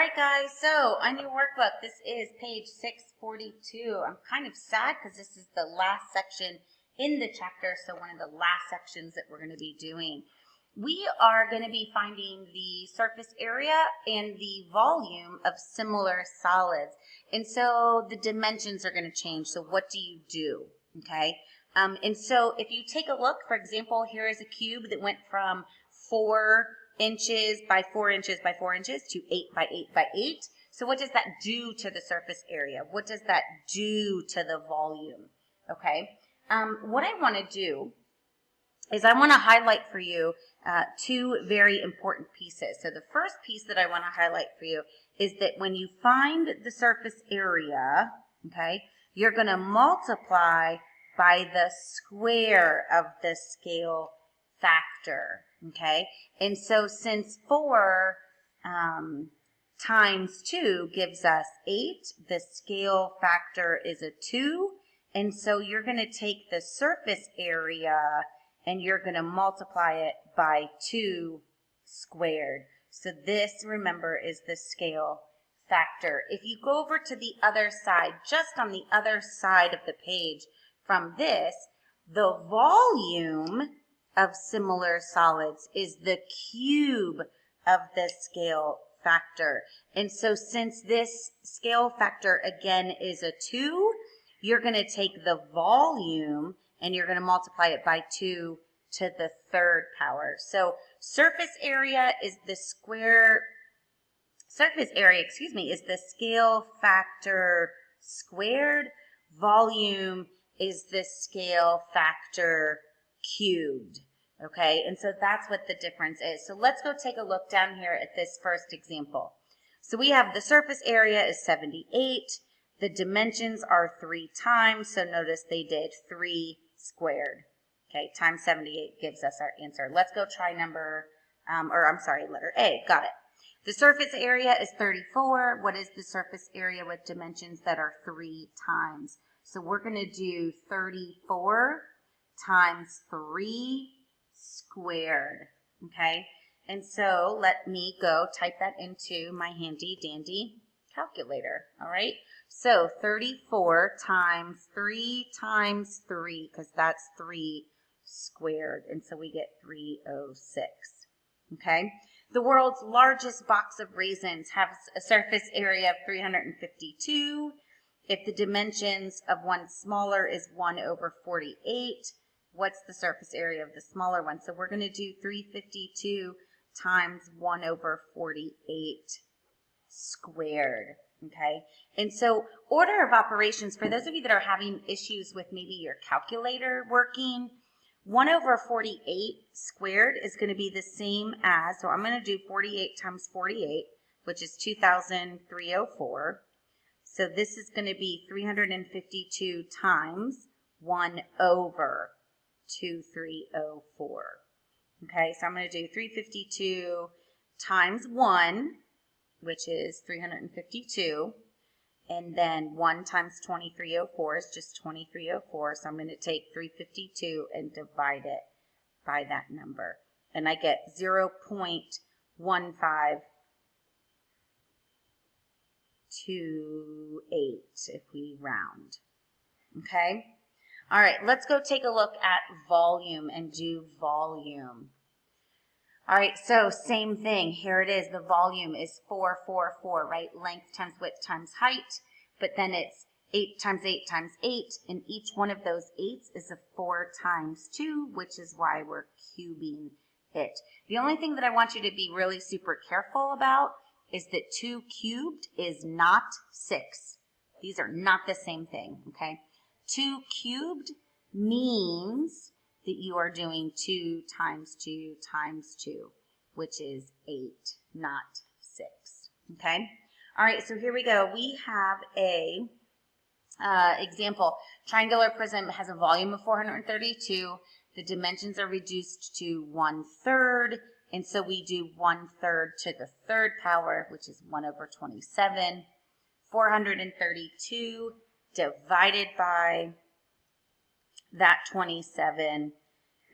right, guys, so on your workbook, this is page 642. I'm kind of sad because this is the last section in the chapter, so one of the last sections that we're going to be doing. We are going to be finding the surface area and the volume of similar solids. And so the dimensions are going to change. So what do you do? Okay. And so if you take a look, for example, here is a cube that went from 4 inches by 4 inches by 4 inches to 8 by 8 by 8. So what does that do to the surface area? What does that do to the volume? Okay. What I want to do is I want to highlight for you two very important pieces. So the first piece that I want to highlight for you is that when you find the surface area, okay, you're going to multiply by the square of the scale factor, okay? And so since 4 times 2 gives us 8, the scale factor is a 2, and so you're going to take the surface area and you're going to multiply it by 2 squared. So this, remember, is the scale factor. If you go over to the other side, just on the other side of the page from this, the volume of similar solids is the cube of the scale factor. And so since this scale factor again is a 2, you're going to take the volume and you're going to multiply it by 2 to the third power. So surface area is the is the scale factor squared. Volume is the scale factor cubed. Okay, and so that's what the difference is. So let's go take a look down here at this first example. So we have the surface area is 78. The dimensions are 3 times, so notice they did 3 squared. Okay, times 78 gives us our answer. Let's go try letter A. Got it. The surface area is 34. What is the surface area with dimensions that are 3 times? So we're going to do 34 times 3 squared. Okay, and so let me go type that into my handy dandy calculator. All right, so 34 times 3 times 3, because that's 3 squared, and so we get 306. Okay, the world's largest box of raisins has a surface area of 352. If the dimensions of one smaller is 1/48, what's the surface area of the smaller one? So we're going to do 352 times 1/48 squared. Okay, and so order of operations, for those of you that are having issues with maybe your calculator working, 1/48 squared is going to be the same as, so I'm going to do 48 times 48, which is 2,304. So this is going to be 352 times 1/2304. Okay, so I'm going to do 352 times 1, which is 352, and then 1 times 2304 is just 2304, so I'm going to take 352 and divide it by that number, and I get 0.1528 if we round. Okay, all right, let's go take a look at volume and do volume. All right, so same thing. Here it is. The volume is 4, 4, 4, right? Length times width times height. But then it's 8 times 8 times 8. And each one of those 8s is a 4 times 2, which is why we're cubing it. The only thing that I want you to be really super careful about is that 2 cubed is not 6. These are not the same thing, okay? 2 cubed means that you are doing 2 times 2 times 2, which is 8, not 6, okay? All right, so here we go. We have a example. Triangular prism has a volume of 432. The dimensions are reduced to 1/3, and so we do 1/3 to the third power, which is 1/27. 432 divided by that 27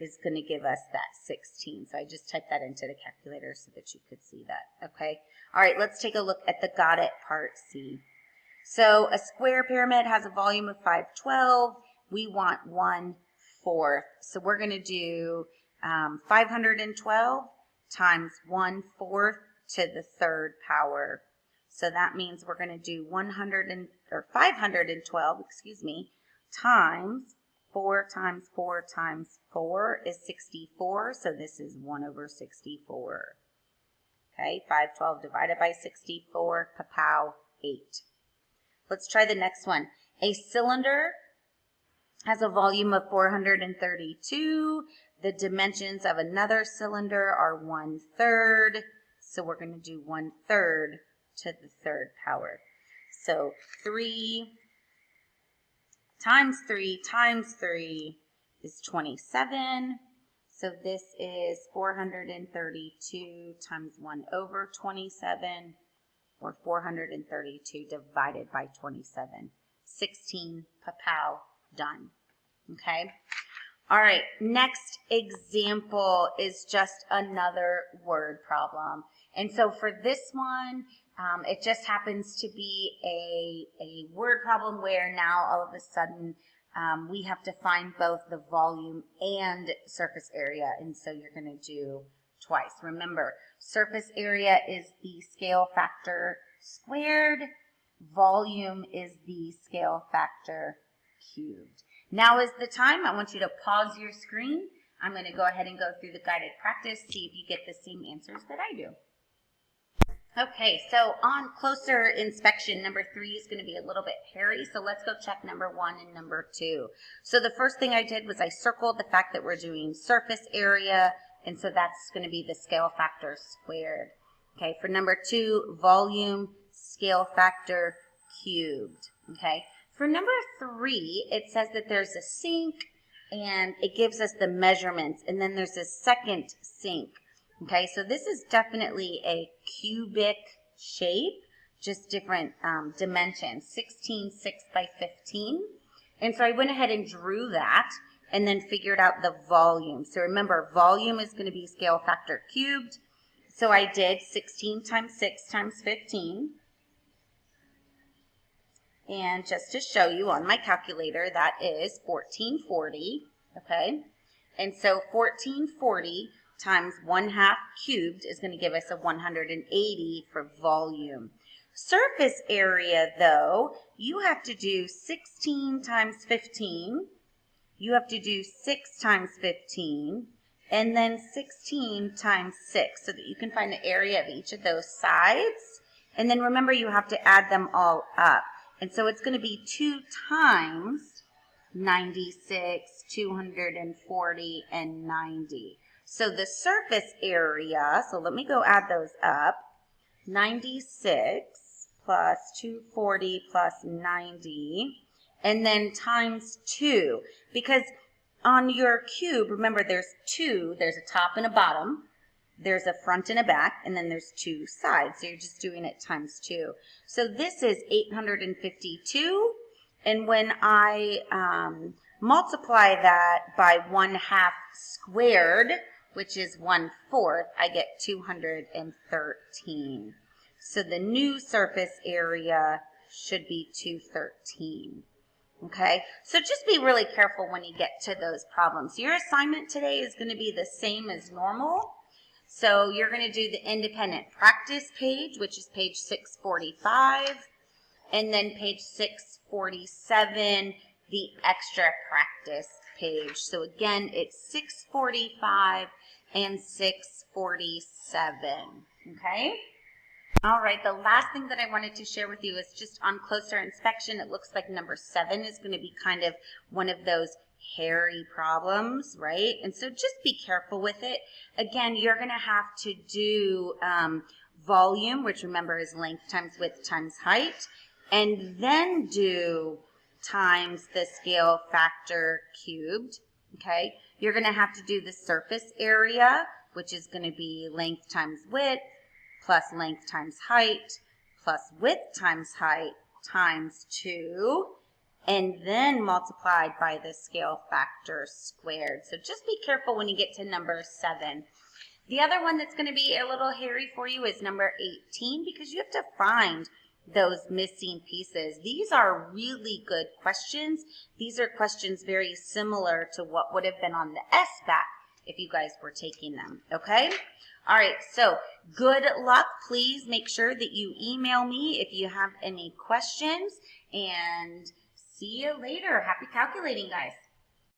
is going to give us that 16. So I just typed that into the calculator so that you could see that, okay? All right, let's take a look at the got it part C. So a square pyramid has a volume of 512. We want 1/4. So we're going to do 512 times 1/4 to the third power. So that means we're going to do 512, times 4 times 4 times 4 is 64. So this is 1/64. Okay, 512 divided by 64, kapow, 8. Let's try the next one. A cylinder has a volume of 432. The dimensions of another cylinder are 1/3. So we're going to do 1/3 to the third power. So 3 times 3 times 3 is 27. So this is 432 times 1/27, or 432 divided by 27. 16, kapow, done. Okay. All right, next example is just another word problem. And so for this one, it just happens to be a word problem where now all of a sudden we have to find both the volume and surface area. And so you're going to do twice. Remember, surface area is the scale factor squared. Volume is the scale factor cubed. Now is the time. I want you to pause your screen. I'm going to go ahead and go through the guided practice, see if you get the same answers that I do. Okay, so on closer inspection, number 3 is going to be a little bit hairy, so let's go check number 1 and number 2. So the first thing I did was I circled the fact that we're doing surface area, and so that's going to be the scale factor squared. Okay, for number 2, volume, scale factor cubed. Okay, for number 3, it says that there's a sink, and it gives us the measurements, and then there's a second sink. Okay, so this is definitely a cubic shape, just different dimensions, 16, 6 by 15. And so I went ahead and drew that and then figured out the volume. So remember, volume is going to be scale factor cubed. So I did 16 times 6 times 15. And just to show you on my calculator, that is 1440. Okay, and so 1440 times 1/2 cubed is going to give us a 180 for volume. Surface area, though, you have to do 16 times 15. You have to do 6 times 15, and then 16 times 6, so that you can find the area of each of those sides. And then remember, you have to add them all up. And so it's going to be 2 times 96, 240, and 90. So the surface area, so let me go add those up, 96 plus 240 plus 90, and then times 2. Because on your cube, remember there's 2, there's a top and a bottom, there's a front and a back, and then there's 2 sides. So you're just doing it times 2. So this is 852, and when I multiply that by 1/2 squared, which is 1/4, I get 213. So the new surface area should be 213. Okay, so just be really careful when you get to those problems. Your assignment today is going to be the same as normal. So you're going to do the independent practice page, which is page 645, and then page 647, the extra practice page. So again, it's 645 and 647, okay? All right, the last thing that I wanted to share with you is just on closer inspection. It looks like number 7 is going to be kind of one of those hairy problems, right? And so just be careful with it. Again, you're going to have to do volume, which remember is length times width times height, and then do times the scale factor cubed, okay? You're going to have to do the surface area, which is going to be length times width, plus length times height, plus width times height, times 2. and then multiplied by the scale factor squared. So just be careful when you get to number 7. The other one that's going to be a little hairy for you is number 18, because you have to find those missing pieces. These are really good questions. These are questions very similar to what would have been on the SBAC if you guys were taking them, okay? All right, so good luck. Please make sure that you email me if you have any questions, and see you later. Happy calculating, guys.